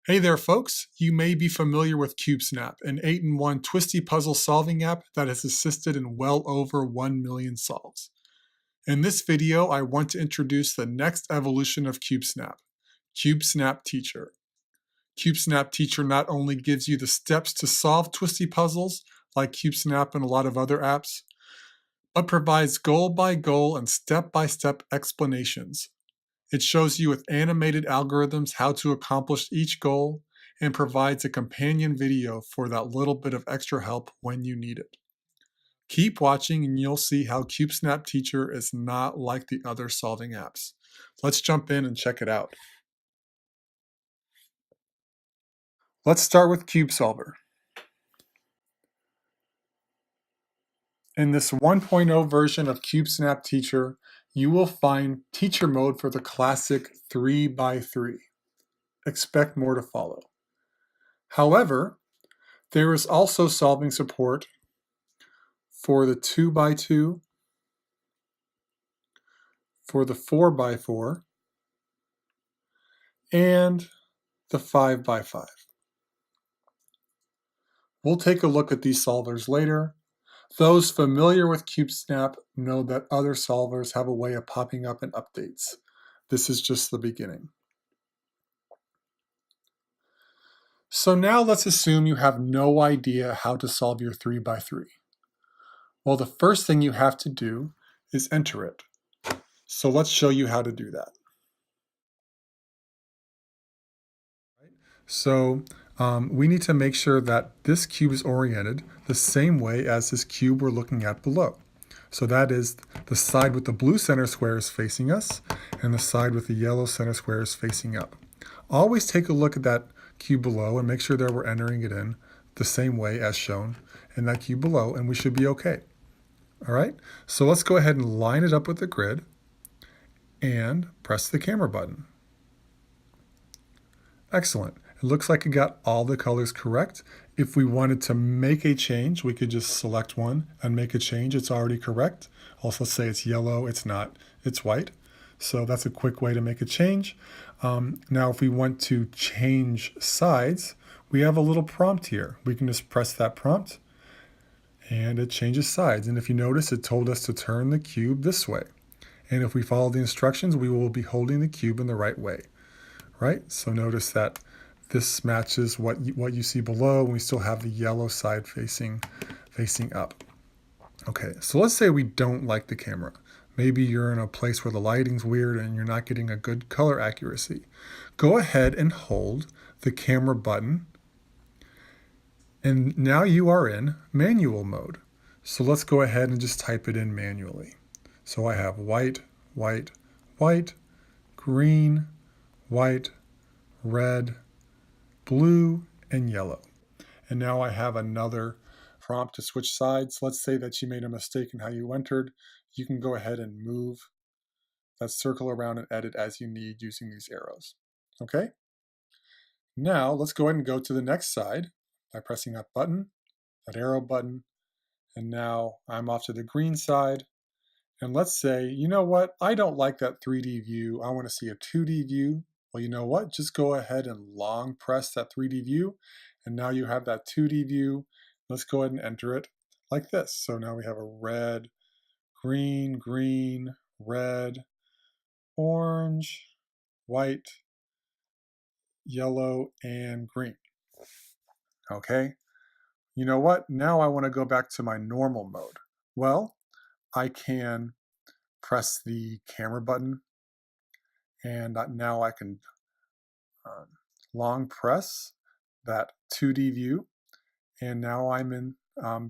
Hey there, folks. You may be familiar with CubeSnap, an 8-in-1 twisty puzzle solving app that has assisted in well over 1 million solves. In this video, I want to introduce the next evolution of CubeSnap, CubeSnap Teacher. CubeSnap Teacher not only gives you the steps to solve twisty puzzles, like CubeSnap and a lot of other apps, but provides goal-by-goal and step-by-step explanations. It shows you with animated algorithms how to accomplish each goal and provides a companion video for that little bit of extra help when you need it. Keep watching and you'll see how CubeSnap Teacher is not like the other solving apps. Let's jump in and check it out. Let's start with CubeSolver. In this 1.0 version of CubeSnap Teacher, you will find teacher mode for the classic 3x3. Expect more to follow. However, there is also solving support for the 2x2, for the 4x4, and the 5x5. We'll take a look at these solvers later. Those familiar with CubeSnap know that other solvers have a way of popping up in updates. This is just the beginning. So now let's assume you have no idea how to solve your 3x3. Well, the first thing you have to do is enter it. So let's show you how to do that. So we need to make sure that this cube is oriented the same way as this cube we're looking at below. So that is the side with the blue center square is facing us and the side with the yellow center square is facing up. Always take a look at that cube below and make sure that we're entering it in the same way as shown in that cube below, and we should be okay. All right, so let's go ahead and line it up with the grid and press the camera button. Excellent. It looks like it got all the colors correct. If we wanted to make a change, we could just select one and make a change. It's already correct. Also say it's yellow, it's not, it's white. So that's a quick way to make a change. Now if we want to change sides, we have a little prompt here. We can just press that prompt and it changes sides. And if you notice, it told us to turn the cube this way. And if we follow the instructions, we will be holding the cube in the right way. Right? So notice that this matches what you see below, and we still have the yellow side facing up. Okay, so let's say we don't like the camera. Maybe you're in a place where the lighting's weird and you're not getting a good color accuracy. Go ahead and hold the camera button, and now you are in manual mode. So let's go ahead and just type it in manually. So I have white, white, white, green, white, red, blue, and yellow. And now I have another prompt to switch sides. Let's say that you made a mistake in how you entered. You can go ahead and move that circle around and edit as you need using these arrows. Okay? Now let's go ahead and go to the next side by pressing that button, that arrow button, and now I'm off to the green side. And let's say, you know what? I don't like that 3D view. I want to see a 2D view. Well, you know what? Just go ahead and long press that 3D view. And now you have that 2D view. Let's go ahead and enter it like this. So now we have a red, green, green, red, orange, white, yellow, and green. Okay. You know what? Now I want to go back to my normal mode. Well, I can press the camera button, and now I can long press that 2D view, and now I'm in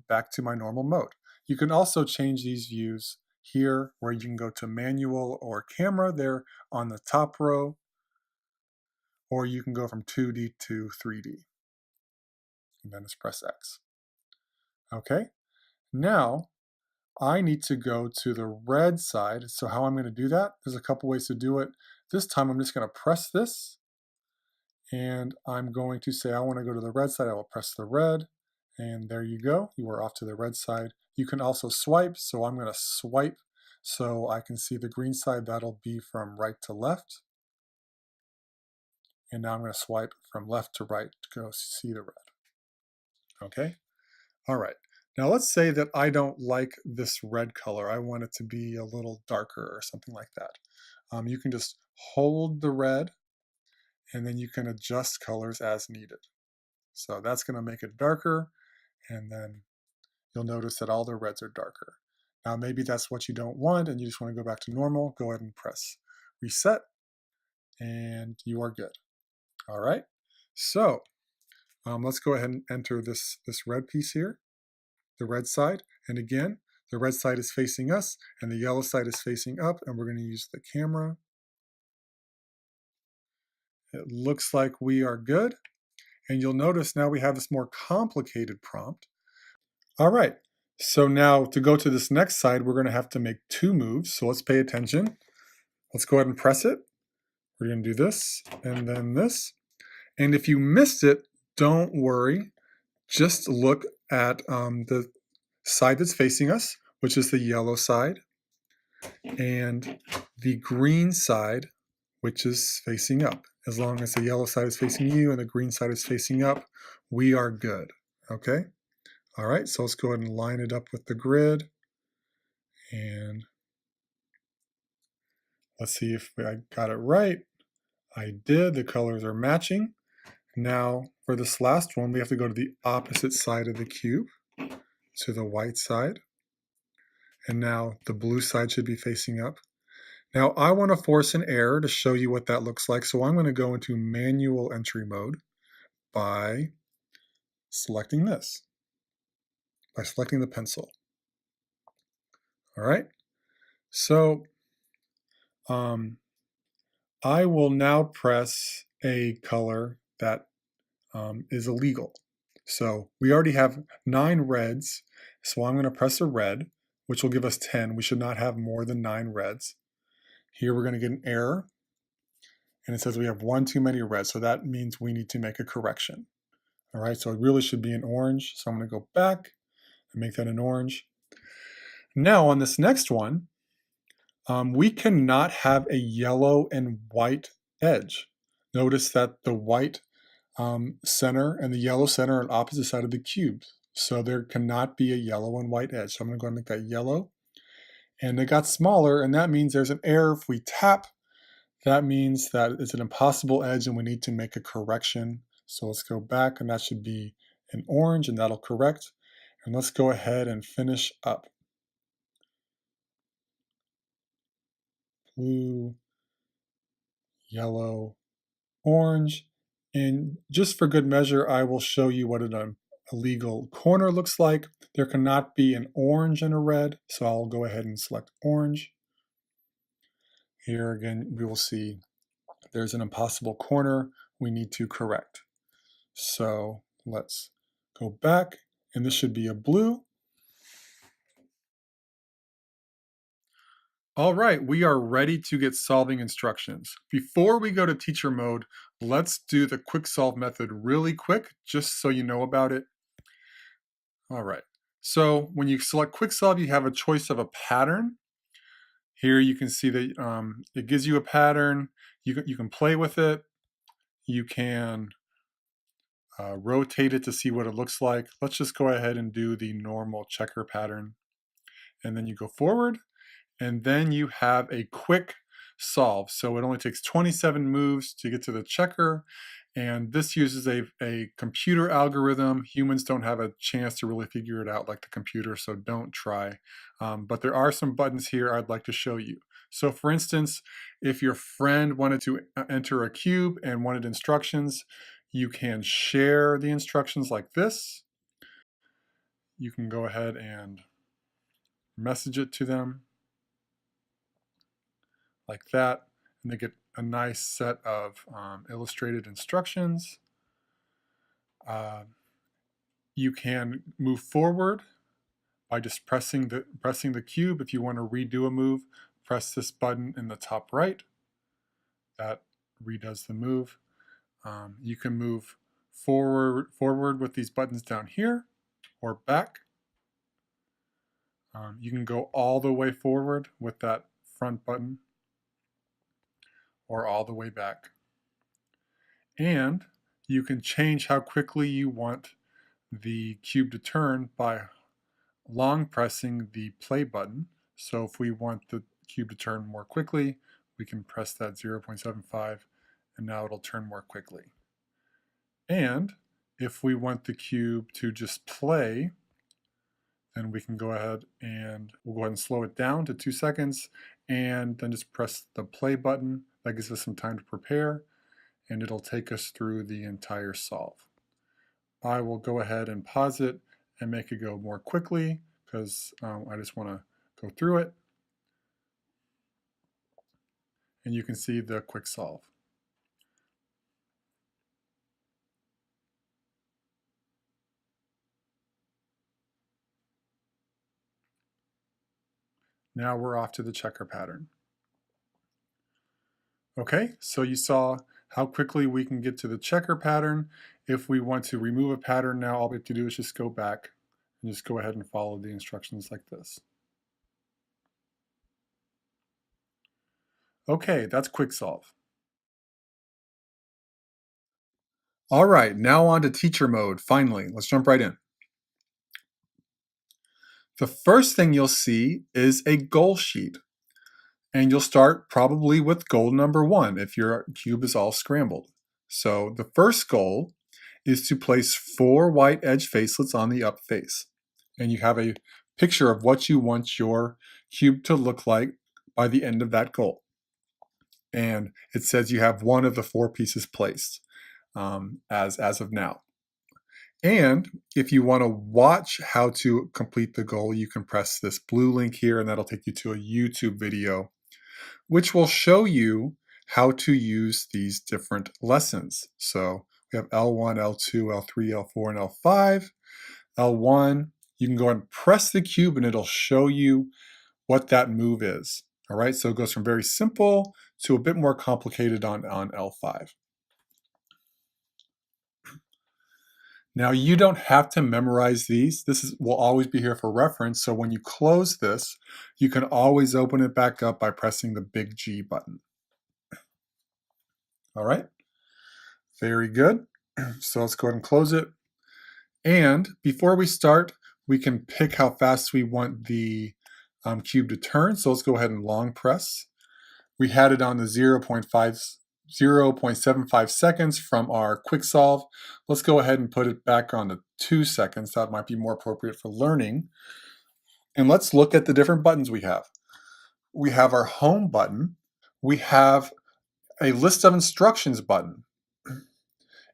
back to my normal mode. You can also change these views here where you can go to manual or camera there on the top row, or you can go from 2D to 3D. And then just press X. Okay, now I need to go to the red side. So how I'm going to do that, there's a couple ways to do it. This time I'm just going to press this, and I'm going to say I want to go to the red side. I will press the red, and there you go. You are off to the red side. You can also swipe, so I'm going to swipe so I can see the green side. That'll be from right to left. And now I'm going to swipe from left to right to go see the red. Okay? All right. Now let's say that I don't like this red color. I want it to be a little darker or something like that. You can just hold the red and then you can adjust colors as needed. So that's going to make it darker, and then you'll notice that all the reds are darker. Now maybe that's what you don't want and you just want to go back to normal. Go ahead and press reset and you are good. All right. So let's go ahead and enter this red piece here, the red side. And again, the red side is facing us and the yellow side is facing up, and we're going to use the camera. It looks like we are good. And you'll notice now we have this more complicated prompt. All right, so now to go to this next side, we're going to have to make 2 moves. So let's pay attention. Let's go ahead and press it. We're going to do this and then this. And if you missed it, don't worry. Just look at the side that's facing us, which is the yellow side, and the green side, which is facing up. As long as the yellow side is facing you and the green side is facing up, we are good. Okay? All right, so let's go ahead and line it up with the grid. And let's see if I got it right. I did. The colors are matching. Now, for this last one, we have to go to the opposite side of the cube, to the white side. And now the blue side should be facing up. Now, I want to force an error to show you what that looks like. So I'm going to go into manual entry mode by selecting this, by selecting the pencil. All right. So I will now press a color that is illegal. So we already have 9 reds. So I'm going to press a red, which will give us 10. We should not have more than 9 reds. Here we're going to get an error. And it says we have 1 too many reds. So that means we need to make a correction. All right, so it really should be an orange. So I'm going to go back and make that an orange. Now on this next one, we cannot have a yellow and white edge. Notice that the white center and the yellow center are on opposite side of the cube. So there cannot be a yellow and white edge. So I'm going to go and make that yellow. And it got smaller, and that means there's an error if we tap. That means that it's an impossible edge and we need to make a correction. So let's go back, and that should be an orange, and that'll correct. And let's go ahead and finish up. Blue, yellow, orange. And just for good measure, I will show you what an illegal corner looks like. There cannot be an orange and a red, so I'll go ahead and select orange. Here again, we will see there's an impossible corner we need to correct. So let's go back, and this should be a blue. All right, we are ready to get solving instructions. Before we go to teacher mode, let's do the quick solve method really quick, just so you know about it. All right, so when you select quick solve, you have a choice of a pattern. Here you can see that it gives you a pattern. You can play with it. You can rotate it to see what it looks like. Let's just go ahead and do the normal checker pattern. And then you go forward, and then you have a quick solve. So it only takes 27 moves to get to the checker. And this uses a computer algorithm. Humans don't have a chance to really figure it out like the computer, so don't try. But there are some buttons here I'd like to show you. So for instance, if your friend wanted to enter a cube and wanted instructions, you can share the instructions like this. You can go ahead and message it to them like that, and they get a nice set of illustrated instructions. You can move forward by just pressing the cube. If you want to redo a move, press this button in the top right. That redoes the move. You can move forward with these buttons down here, or back. You can go all the way forward with that front button, or all the way back. And you can change how quickly you want the cube to turn by long pressing the play button. So if we want the cube to turn more quickly, we can press that 0.75 and now it'll turn more quickly. And if we want the cube to just play, then we can go ahead and we'll go ahead and slow it down to 2 seconds and then just press the play button. That gives us some time to prepare and it'll take us through the entire solve. I will go ahead and pause it and make it go more quickly because I just want to go through it. And you can see the quick solve. Now we're off to the checker pattern. Okay, so you saw how quickly we can get to the checker pattern. If we want to remove a pattern now, all we have to do is just go back and just go ahead and follow the instructions like this. Okay, that's quick solve. All right, now on to teacher mode. Finally, let's jump right in. The first thing you'll see is a goal sheet. And you'll start probably with goal number 1 if your cube is all scrambled. So the first goal is to place 4 white edge facelets on the up face. And you have a picture of what you want your cube to look like by the end of that goal. And it says you have 1 of the 4 pieces placed as of now. And if you want to watch how to complete the goal, you can press this blue link here and that'll take you to a YouTube video which will show you how to use these different lessons. So we have L1, L2, L3, L4, and L5. L1, you can go and press the cube and it'll show you what that move is. All right, so it goes from very simple to a bit more complicated on L5. Now you don't have to memorize these. Will always be here for reference. So when you close this, you can always open it back up by pressing the big G button. All right, very good. So let's go ahead and close it. And before we start, we can pick how fast we want the cube to turn. So let's go ahead and long press. We had it on the 0.75 seconds from our quick solve. Let's go ahead and put it back on to 2 seconds. That might be more appropriate for learning. And let's look at the different buttons we have. We have our home button. We have a list of instructions button.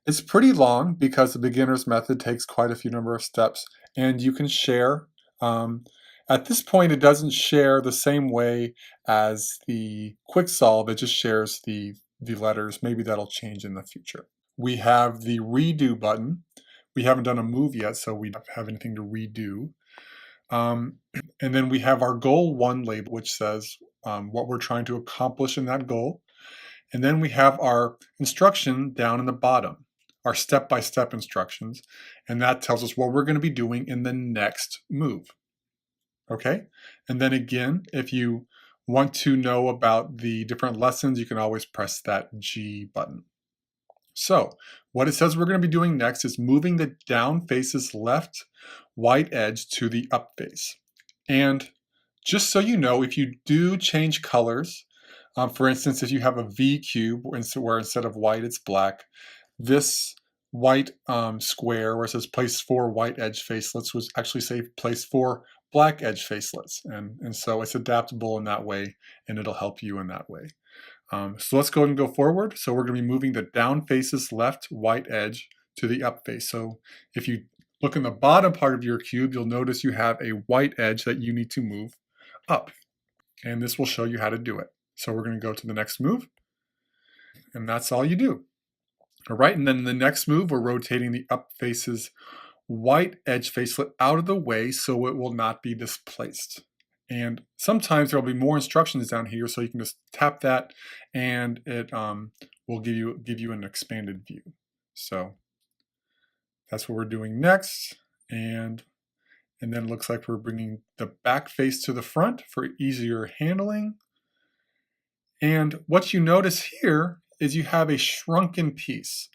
It's pretty long because the beginner's method takes quite a few number of steps and you can share. At this point, it doesn't share the same way as the quick solve. It just shares the letters. Maybe that'll change in the future. We have the redo button. We haven't done a move yet, so we don't have anything to redo. And then we have our goal 1 label, which says what we're trying to accomplish in that goal. And then we have our instruction down in the bottom, our step-by-step instructions, and that tells us what we're going to be doing in the next move. Okay? And then again, if you want to know about the different lessons, you can always press that G button. So what it says we're going to be doing next is moving the down face's left white edge to the up face. And just so you know, if you do change colors, for instance, if you have a V cube where instead of white it's black, this white square where it says place 4 white edge facelets would actually say place 4 black edge facelets. And so it's adaptable in that way and it'll help you in that way. So let's go ahead and go forward. So we're going to be moving the down face's left white edge to the up face. So if you look in the bottom part of your cube, you'll notice you have a white edge that you need to move up. And this will show you how to do it. So we're going to go to the next move. And that's all you do. All right, and then the next move, we're rotating the up face's white edge facelet out of the way so it will not be displaced. And sometimes there'll be more instructions down here, so you can just tap that and it will give you an expanded view. So that's what we're doing next. And then it looks like we're bringing the back face to the front for easier handling. And what you notice here is you have a shrunken piece.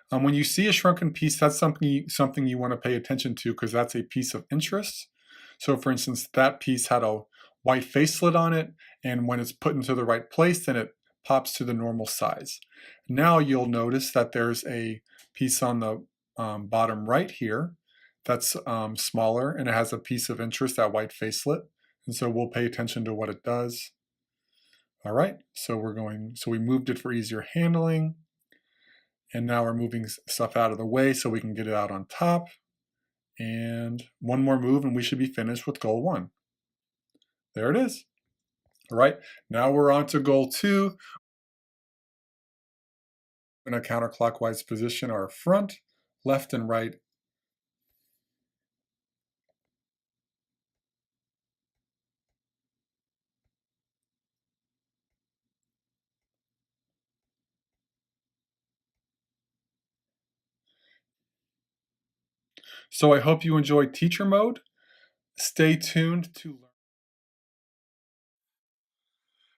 When you see a shrunken piece, that's something you want to pay attention to because that's a piece of interest. So for instance, that piece had a white facelet on it, and when it's put into the right place, then it pops to the normal size. Now you'll notice that there's a piece on the bottom right here that's smaller, and it has a piece of interest, that white facelet. And so we'll pay attention to what it does. All right, so we moved it for easier handling. And now we're moving stuff out of the way so we can get it out on top. And one more move and we should be finished with goal 1. There it is. All right, now we're on to goal 2. In a counterclockwise position our front, left, and right. So I hope you enjoyed teacher mode. Stay tuned to learn.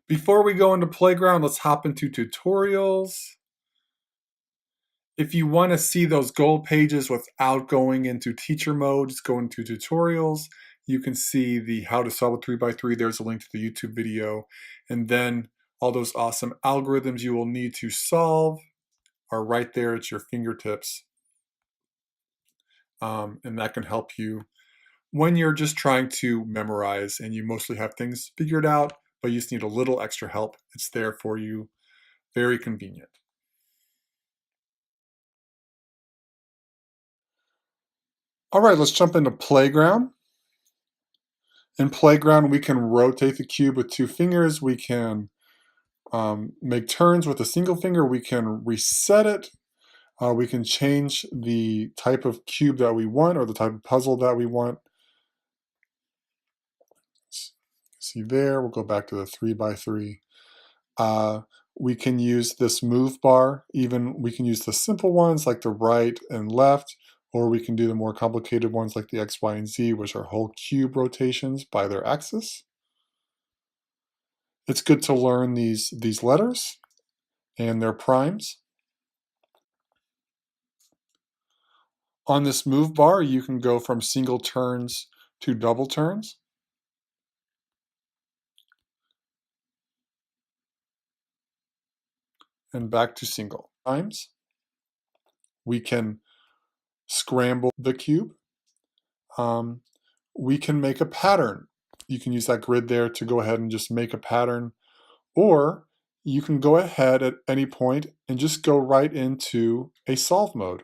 Before we go into playground, let's hop into tutorials. If you want to see those goal pages without going into teacher mode, just go into tutorials. You can see the how to solve a 3x3. There's a link to the YouTube video. And then all those awesome algorithms you will need to solve are right there at your fingertips. And that can help you when you're just trying to memorize and you mostly have things figured out, but you just need a little extra help. It's there for you. Very convenient. All right, let's jump into playground. In playground, we can rotate the cube with 2 fingers. We can make turns with a single finger. We can reset it. We can change the type of cube that we want or the type of puzzle that we want. See there, we'll go back to the 3x3. We can use this move bar. Even we can use the simple ones like the right and left, or we can do the more complicated ones like the X, Y, and Z, which are whole cube rotations by their axis. It's good to learn these letters and their primes. On this move bar, you can go from single turns to double turns. And back to single times. We can scramble the cube. We can make a pattern. You can use that grid there to go ahead and just make a pattern, or you can go ahead at any point and just go right into a solve mode.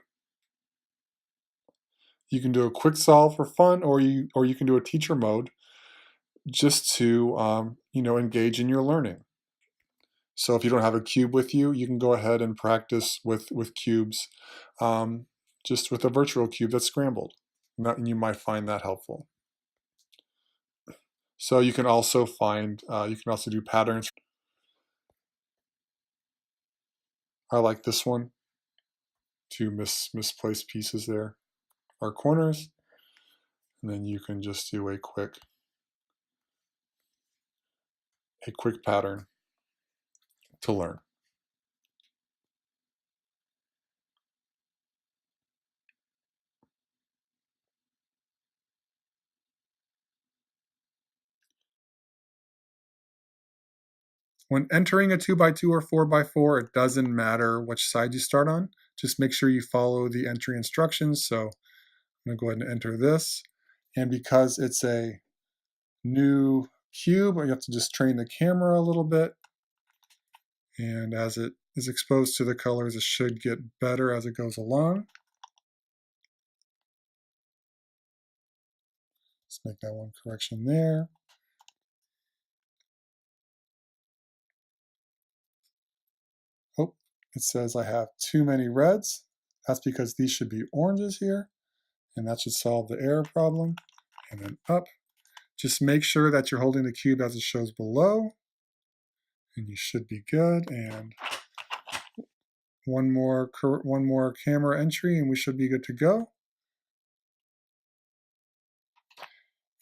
You can do a quick solve for fun, or you can do a teacher mode just to engage in your learning. So if you don't have a cube with you, you can go ahead and practice with cubes, just with a virtual cube that's scrambled. And you might find that helpful. So you can also do patterns. I like this one to misplace pieces there, or corners. And then you can just do a quick pattern to learn. When entering a 2x2 or 4x4, it doesn't matter which side you start on. Just make sure you follow the entry instructions. So I'm going to go ahead and enter this. And because it's a new cube, you have to just train the camera a little bit. And as it is exposed to the colors, it should get better as it goes along. Let's make that one correction there. Oh, it says I have too many reds. That's because these should be oranges here, and that should solve the error problem. And then up. Just make sure that you're holding the cube as it shows below, and you should be good. And one more camera entry, and we should be good to go.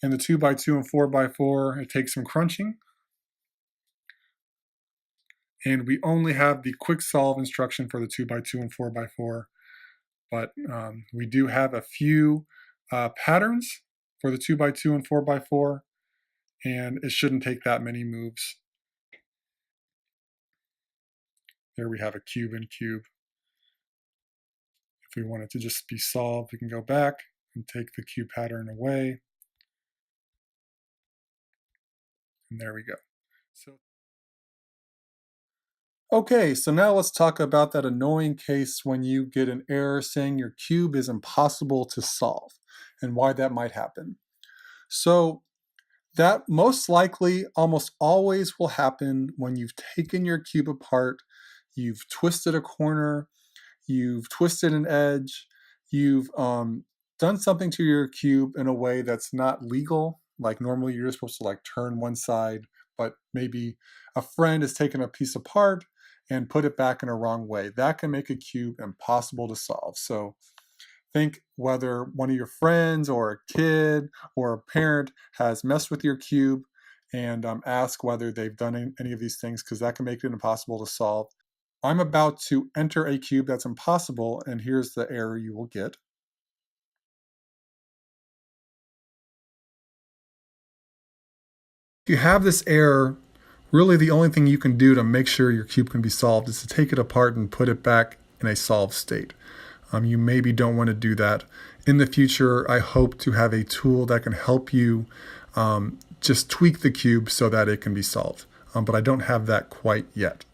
And the 2x2 and 4x4, it takes some crunching. And we only have the quick solve instruction for the 2x2 and 4x4, but we do have a few patterns for the 2x2 and 4x4, and it shouldn't take that many moves. There we have a cube and cube. If we want it to just be solved, we can go back and take the cube pattern away. And there we go. Okay, so now let's talk about that annoying case when you get an error saying your cube is impossible to solve and why that might happen. So that most likely almost always will happen when you've taken your cube apart, you've twisted a corner, you've twisted an edge, you've done something to your cube in a way that's not legal. Like normally you're supposed to like turn one side, but maybe a friend has taken a piece apart and put it back in a wrong way. That can make a cube impossible to solve. So think whether one of your friends or a kid or a parent has messed with your cube, and ask whether they've done any of these things, because that can make it impossible to solve. I'm about to enter a cube that's impossible, and here's the error you will get. If you have this error, really the only thing you can do to make sure your cube can be solved is to take it apart and put it back in a solved state. You maybe don't want to do that. In the future, I hope to have a tool that can help you just tweak the cube so that it can be solved. But I don't have that quite yet.